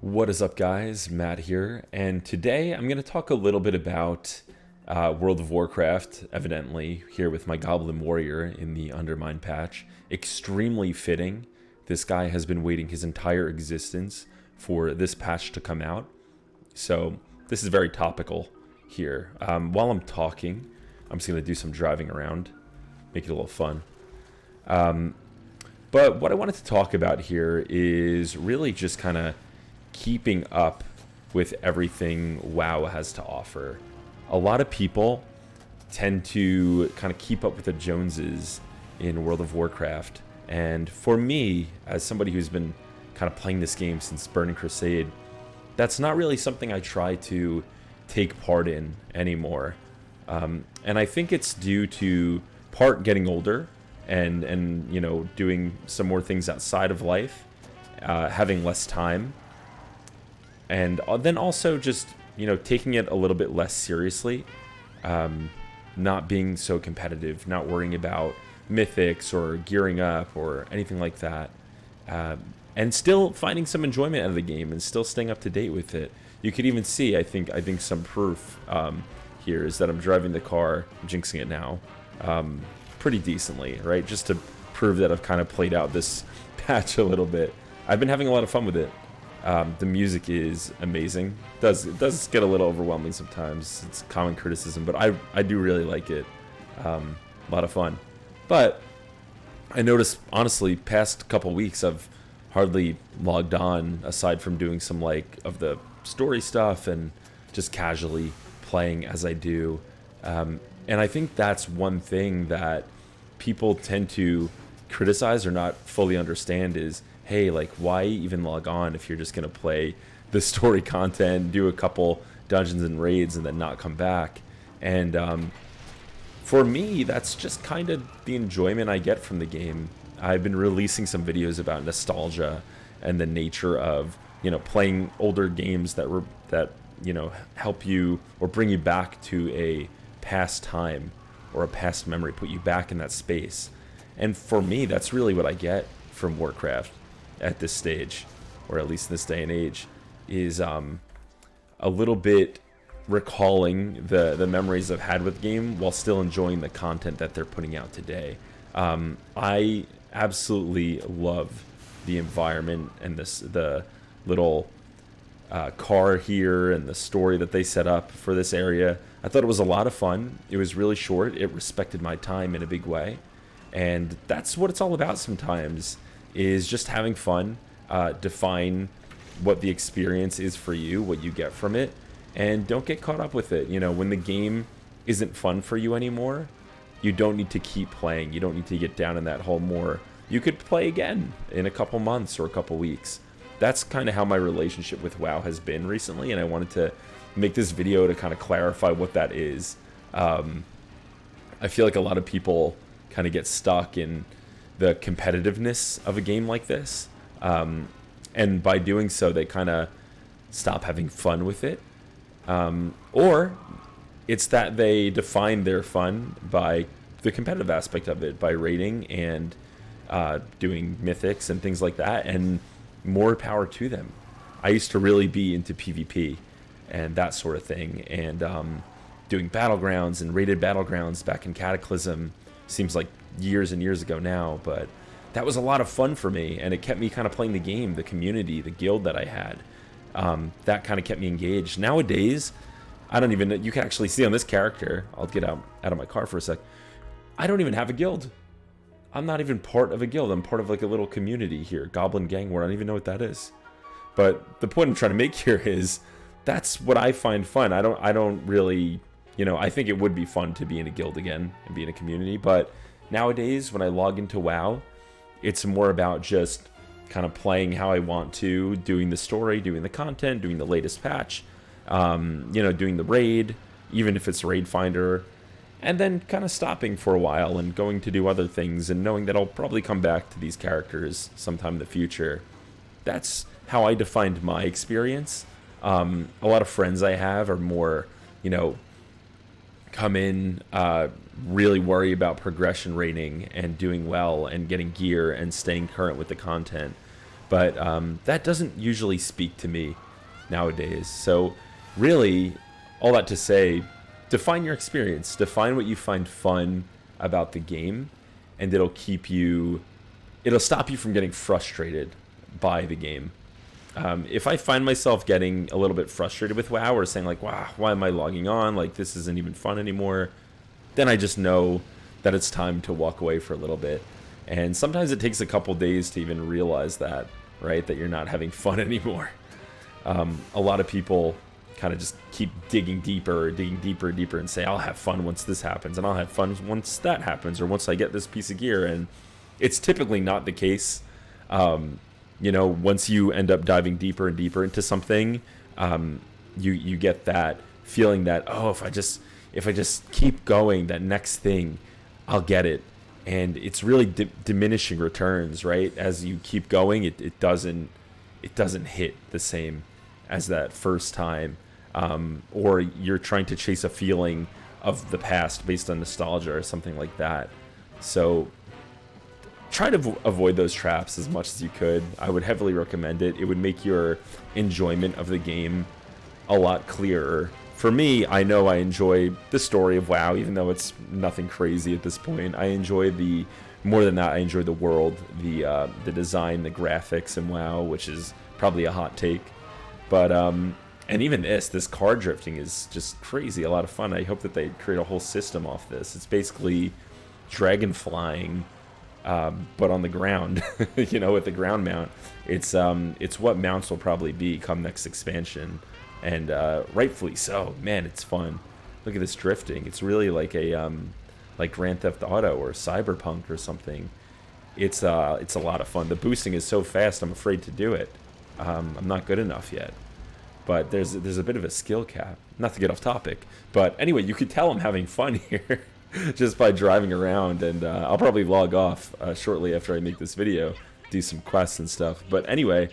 What is up, guys? Matt here, and today I'm going to talk a little bit about World of Warcraft, evidently, here with my Goblin Warrior in the Undermine patch. Extremely fitting. This guy has been waiting his entire existence for this patch to come out, so this is very topical here. While I'm talking, I'm just going to do some driving around, make it a little fun. But what I wanted to talk about here is really just kind of keeping up with everything WoW has to offer. A lot of people tend to kind of keep up with the Joneses in World of Warcraft. And for me, as somebody who's been kind of playing this game since Burning Crusade, that's not really something I try to take part in anymore. And I think it's due to part getting older and you know, doing some more things outside of life, having less time, and then also just, you know, taking it a little bit less seriously, not being so competitive, not worrying about mythics or gearing up or anything like that, and still finding some enjoyment out of the game and still staying up to date with it. You could even see, I think some proof here is that I'm driving the car, I'm jinxing it now, pretty decently, right? Just to prove that I've kind of played out this patch a little bit. I've been having a lot of fun with it. The music is amazing. It does get a little overwhelming sometimes. It's common criticism, but I do really like it. A lot of fun. But I noticed, honestly, past couple weeks I've hardly logged on aside from doing some like of the story stuff and just casually playing as I do. And I think that's one thing that people tend to criticize or not fully understand is, hey, like, why even log on if you're just going to play the story content, do a couple dungeons and raids, and then not come back? And for me, that's just kind of the enjoyment I get from the game. I've been releasing some videos about nostalgia and the nature of, you know, playing older games that you know, help you or bring you back to a past time or a past memory, put you back in that space. And for me, that's really what I get from Warcraft at this stage, or at least in this day and age, is a little bit recalling the memories I've had with the game while still enjoying the content that they're putting out today. I absolutely love the environment and the little car here and the story that they set up for this area. I thought it was a lot of fun. It was really short. It respected my time in a big way. And that's what it's all about sometimes, is just having fun, define what the experience is for you, what you get from it, and don't get caught up with it. You know, when the game isn't fun for you anymore, you don't need to keep playing. You don't need to get down in that hole more. You could play again in a couple months or a couple weeks. That's kind of how my relationship with WoW has been recently, and I wanted to make this video to kind of clarify what that is. I feel like a lot of people kind of get stuck in the competitiveness of a game like this, and by doing so they kind of stop having fun with it, or it's that they define their fun by the competitive aspect of it, by raiding and doing mythics and things like that, and more power to them. I used to really be into PvP and that sort of thing, and doing battlegrounds and raided battlegrounds back in Cataclysm. Seems like years and years ago now, but that was a lot of fun for me, and it kept me kind of playing the game, the community, the guild that I had. That kind of kept me engaged. Nowadays, I don't even, you can actually see on this character, I'll get out of my car for a sec, I don't even have a guild. I'm not even part of a guild. I'm part of like a little community here, Goblin Gang War. I don't even know what that is. But the point I'm trying to make here is that's what I find fun. I don't really, you know, I think it would be fun to be in a guild again and be in a community, but nowadays when I log into WoW, it's more about just kind of playing how I want to, doing the story, doing the content, doing the latest patch, you know, doing the raid, even if it's Raid Finder, and then kind of stopping for a while and going to do other things and knowing that I'll probably come back to these characters sometime in the future. That's how I defined my experience. A lot of friends I have are more, you know, come in, really worry about progression rating and doing well and getting gear and staying current with the content. But that doesn't usually speak to me nowadays. So really, all that to say, define your experience. Define what you find fun about the game, and it'll stop you from getting frustrated by the game. If I find myself getting a little bit frustrated with WoW, or saying like, wow, why am I logging on? Like, this isn't even fun anymore. Then I just know that it's time to walk away for a little bit. And sometimes it takes a couple days to even realize that, right? That you're not having fun anymore. A lot of people kind of just keep digging deeper and say, I'll have fun once this happens, and I'll have fun once that happens, or once I get this piece of gear. And it's typically not the case. Once you end up diving deeper and deeper into something, you get that feeling that, oh, if I just keep going, that next thing, I'll get it. And it's really diminishing returns, right? As you keep going, it doesn't hit the same as that first time. Or you're trying to chase a feeling of the past based on nostalgia or something like that. So try to avoid those traps as much as you could. I would heavily recommend it. It would make your enjoyment of the game a lot clearer. For me, I know I enjoy the story of WoW, even though it's nothing crazy at this point. I enjoy more than that, I enjoy the world, the design, the graphics in WoW, which is probably a hot take. But and even this card drifting is just crazy, a lot of fun. I hope that they create a whole system off this. It's basically dragon flying, but on the ground, with the ground mount. It's what mounts will probably be come next expansion, and rightfully so. Man, it's fun. Look at this drifting. It's really like a like Grand Theft Auto or Cyberpunk or something. It's a lot of fun. The boosting is so fast, I'm afraid to do it. I'm not good enough yet. But there's a bit of a skill cap. Not to get off topic, but anyway, you could tell I'm having fun here just by driving around, and I'll probably log off shortly after I make this video, do some quests and stuff. But anyway,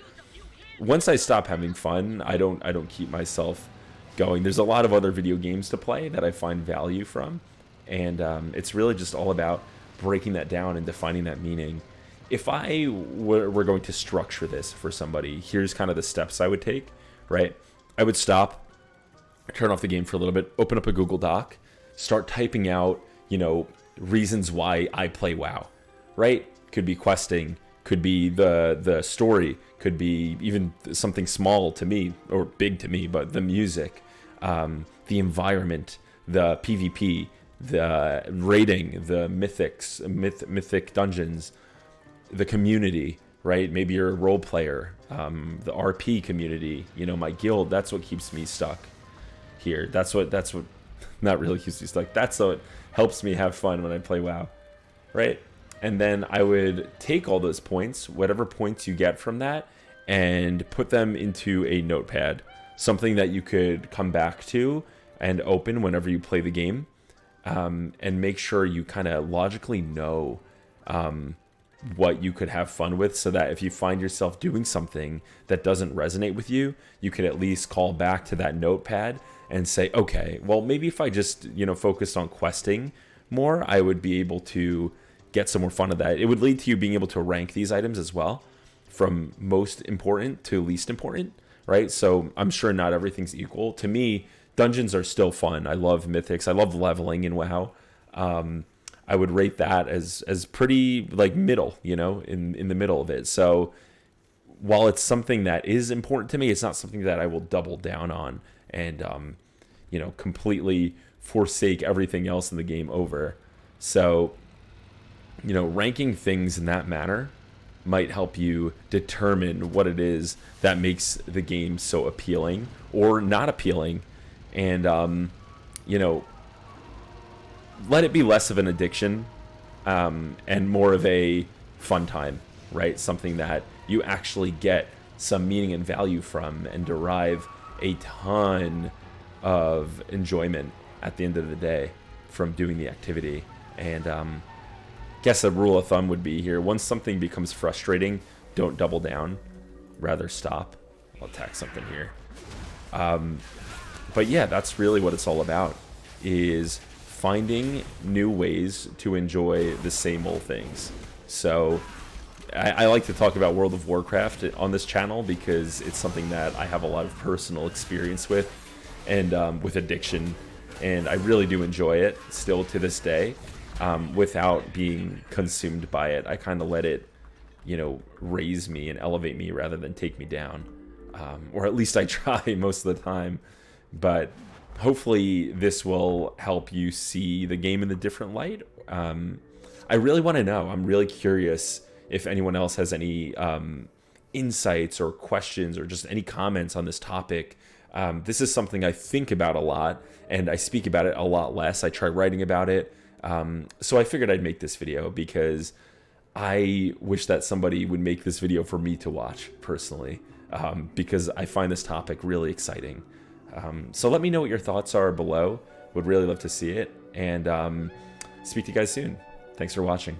once I stop having fun, I don't keep myself going. There's a lot of other video games to play that I find value from, and it's really just all about breaking that down and defining that meaning. If I were going to structure this for somebody, here's kind of the steps I would take. Right? I would stop, turn off the game for a little bit, open up a Google Doc, start typing out, reasons why I play WoW, right? Could be questing, could be the story, could be even something small to me, or big to me, but the music, the environment, the PvP, the raiding, the mythic dungeons, the community, right? Maybe you're a role player, the RP community, my guild. That's what keeps me stuck here. That's what not really keeps me stuck. That's what helps me have fun when I play WoW, right? And then I would take all those points, whatever points you get from that, and put them into a notepad, something that you could come back to and open whenever you play the game, and make sure you kind of logically know what you could have fun with, so that if you find yourself doing something that doesn't resonate with you, you could at least call back to that notepad and say, okay, well, maybe if I just, focused on questing more, I would be able to get some more fun of that. It would lead to you being able to rank these items as well, from most important to least important, right? So I'm sure not everything's equal. To me, dungeons are still fun. I love mythics. I love leveling in WoW. I would rate that as pretty like middle, in the middle of it. So while it's something that is important to me, it's not something that I will double down on and, completely forsake everything else in the game over. So, ranking things in that manner might help you determine what it is that makes the game so appealing or not appealing. And, let it be less of an addiction, and more of a fun time, right? Something that you actually get some meaning and value from and derive a ton of enjoyment at the end of the day from doing the activity. And guess a rule of thumb would be here: once something becomes frustrating, don't double down, rather stop. I'll attack something here. But yeah, that's really what it's all about, is finding new ways to enjoy the same old things. So I like to talk about World of Warcraft on this channel because it's something that I have a lot of personal experience with, and with addiction, and I really do enjoy it still to this day, without being consumed by it. I kind of let it, you know, raise me and elevate me rather than take me down, or at least I try most of the time. But hopefully this will help you see the game in a different light. I really want to know. I'm really curious if anyone else has any insights or questions or just any comments on this topic. This is something I think about a lot, and I speak about it a lot less. I try writing about it. So I figured I'd make this video because I wish that somebody would make this video for me to watch personally, because I find this topic really exciting. So let me know what your thoughts are below. Would really love to see it, and speak to you guys soon. Thanks for watching.